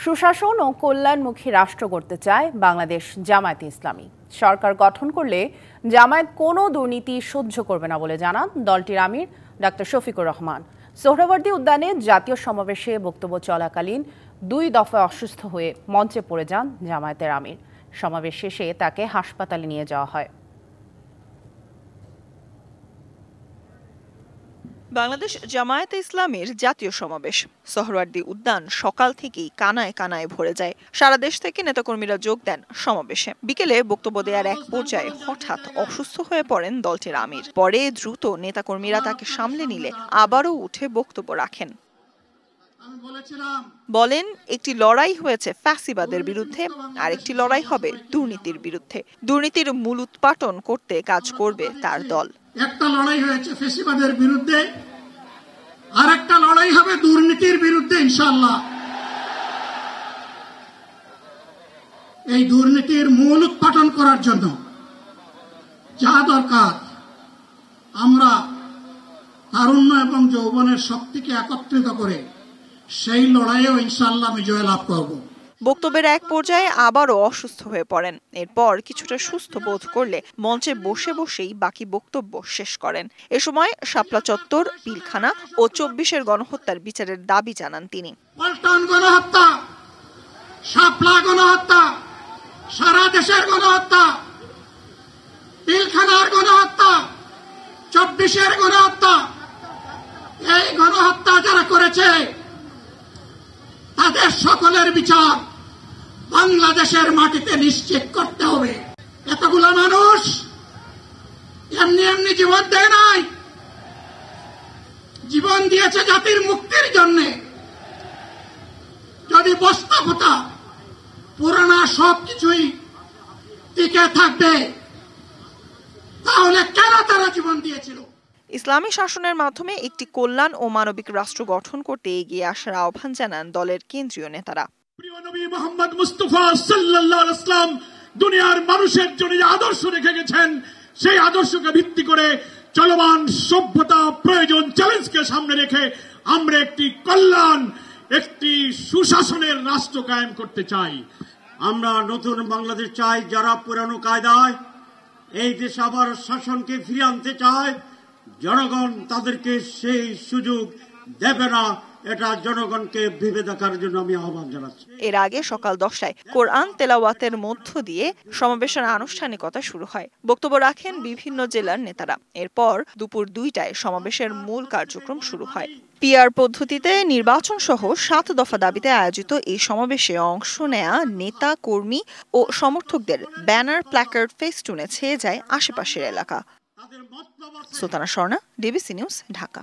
সুশাসন ও কল্যাণমুখী রাষ্ট্র করতে চায় বাংলাদেশ জামায়াতে ইসলামী। সরকার গঠন করলে জামায়াত কোনো দুর্নীতি সহ্য করবে না বলে জানান দলটির আমির ডাক্তার শফিকুর রহমান। সোহরাওয়ার্দী উদ্যানে জাতীয় সমাবেশে বক্তব্য চলাকালীন 2 দফায় অসুস্থ হয়ে মঞ্চে পড়ে যান জামায়াতের আমির। সমাবেশ শেষে তাকে হাসপাতালে নিয়ে যাওয়া হয়। বাংলাদেশ জামায়াতে ইসলামীর জাতীয় সমাবেশ সোহরাওয়ার্দী উদ্যান সকাল থেকেই কানায় কানায় ভরে যায়। সারা দেশ থেকে নেতাকর্মীরা যোগ দেন সমাবেশে। বিকেলে বক্তব্য দেওয়ার এক পর্যায়ে হঠাৎ অসুস্থ হয়ে পড়েন দলটির আমির। পরে দ্রুত নেতাকর্মীরা তাকে সামলে নিলে আবারও উঠে বক্তব্য রাখেন। বলেন, একটি লড়াই হয়েছে ফ্যাসিবাদের বিরুদ্ধে, আর একটি লড়াই হবে দুর্নীতির বিরুদ্ধে। দুর্নীতির মূল উৎপাটন করতে কাজ করবে তার দল। একটা লড়াই হয়েছে ফ্যাসিবাদের বিরুদ্ধে, আর একটা লড়াই হবে দুর্নীতির বিরুদ্ধে ইনশাআল্লাহ। এই দুর্নীতির মূল উৎপাটন করার জন্য যা দরকার, আমরা তারুণ্য এবং যৌবনের শক্তিকে একত্রিত করে সেই লড়াইয়েও ইনশাআল্লাহ বিজয় লাভ করব। বক্তব্যের এক পর্যায়ে আবারও অসুস্থ হয়ে পড়েন। এরপর কিছুটা সুস্থ বোধ করলে মঞ্চে বসে বসেই বাকি বক্তব্য শেষ করেন। এ সময় শাপলা চত্বর, পিলখানা ও 24-এর গণহত্যার বিচারের দাবি জানান তিনি। পল্টন গণহত্যা, শাপলা গণহত্যা, সারা দেশের গণহত্যা, পিলখানার গণহত্যা, 24-এর গণহত্যা, এই গণহত্যা যারা করেছে তাদের সকলের বিচার বাংলাদেশের মাটিতে নিশ্চিত করতে হবে। এতগুলো মানুষ এমনি এমনি জীবন দেয় নাই, জীবন দিয়েছে জাতির মুক্তির জন্য। যদি বাস্তবতা পুরানা সবকিছুই টিকে থাকবে, তাহলে কেন তারা জীবন দিয়েছিল? ইসলামী শাসনের মাধ্যমে একটি কল্যাণ ও মানবিক রাষ্ট্র গঠন করতে এগিয়ে আসার আহ্বান জানান দলের কেন্দ্রীয় নেতারা। প্রিয় নবী মুহাম্মদ মুস্তাফা সাল্লাল্লাহু আলাইহি ওয়াসাল্লাম দুনিয়ার মানুষের জন্য যে আদর্শ রেখে গেছেন, সেই আদর্শকে ভিত্তি করে চলমান সভ্যতা, প্রয়োজন, চ্যালেঞ্জকে সামনে রেখে আমরা একটি কল্যাণ, একটি সুশাসনের রাষ্ট্র কায়েম করতে চাই। আমরা নতুন বাংলাদেশ চাই, যারা পুরানো কায়দায় এই দেশে আবার শাসনকে ফিরিয়ে আনতে চায়। জনগণ তাদেরকে সেই সুযোগ দেবে না, এটা জনগণকে ভেবে দেখার জন্য আমি আহ্বান জানাচ্ছি। এর আগে সকাল 10টায় কোরআন তেলাওয়াতের মধ্য দিয়ে সমাবেশের আনুষ্ঠানিকতা শুরু হয়। বক্তব্য রাখেন বিভিন্ন জেলার নেতারা। এরপর দুপুর 2টায় সমাবেশের মূল কার্যক্রম শুরু হয়। পিআর পদ্ধতিতে নির্বাচন সহ 7 দফা দাবিতে আয়োজিত এই সমাবেশে অংশ নেয়া নেতা, কর্মী ও সমর্থকদের ব্যানার, প্ল্যাকার্ড, ফেস্টুনে ছেয়ে যায় আশেপাশের এলাকা। Sultana Swarna, DBC news, Dhaka.